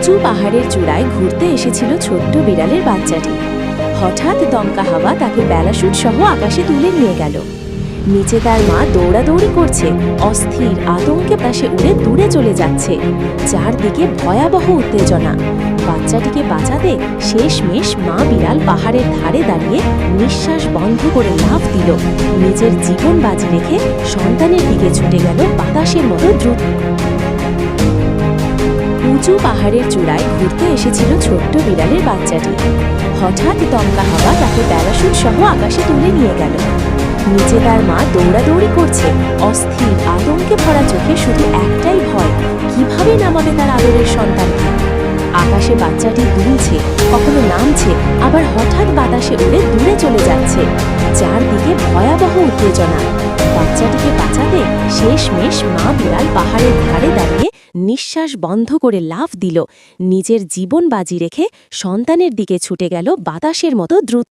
উঁচু পাহাড়ের চূড়ায় ঘুরতে এসেছিল ছোট্ট বিড়ালের বাচ্চাটি। হঠাৎ দমকা হাওয়া তাকে প্যারাশুট সহ আকাশে তুলে নিয়ে গেল। নিচে তার মা দৌড়াদৌড়ি করছে, অস্থির আতঙ্কে পাশে উড়ে দূরে চলে যাচ্ছে। চারদিকে ভয়াবহ উত্তেজনা। বাচ্চাটিকে বাঁচাতে শেষমেশ মা বিড়াল পাহাড়ের ধারে দাঁড়িয়ে নিঃশ্বাস বন্ধ করে লাফ দিল। নিজের জীবন বাজি রেখে সন্তানের দিকে ছুটে গেল বাতাসের মতো দ্রুত। উঁচু পাহাড়ের চূড়ায় ঘুরতে এসেছিল ছোট্ট বিড়ালের বাচ্চাটি। হঠাৎ দমকা হাওয়া তাকে প্যারাশুট সহ আকাশে তুলে নিয়ে গেল। নিচে তার মা দৌড়াদৌড়ি করছে, অস্থির আতঙ্কে ভরা চোখে শুধু একটাই ভয়, কিভাবে নামাবে তার আদরের সন্তানকে। আকাশে বাচ্চাটি দুলছে, কখনো নামছে, আবার হঠাৎ বাতাসে উড়ে দূরে চলে যাচ্ছে। চারদিকে ভয়াবহ উত্তেজনা। বাচ্চাটিকে বাঁচাতে শেষমেশ মা বিড়াল পাহাড়ের ধারে দাঁড়িয়ে নিঃশ্বাস বন্ধ করে লাফ দিল। নিজের জীবন বাজি রেখে সন্তানের দিকে ছুটে গেল বাতাসের মতো দ্রুত।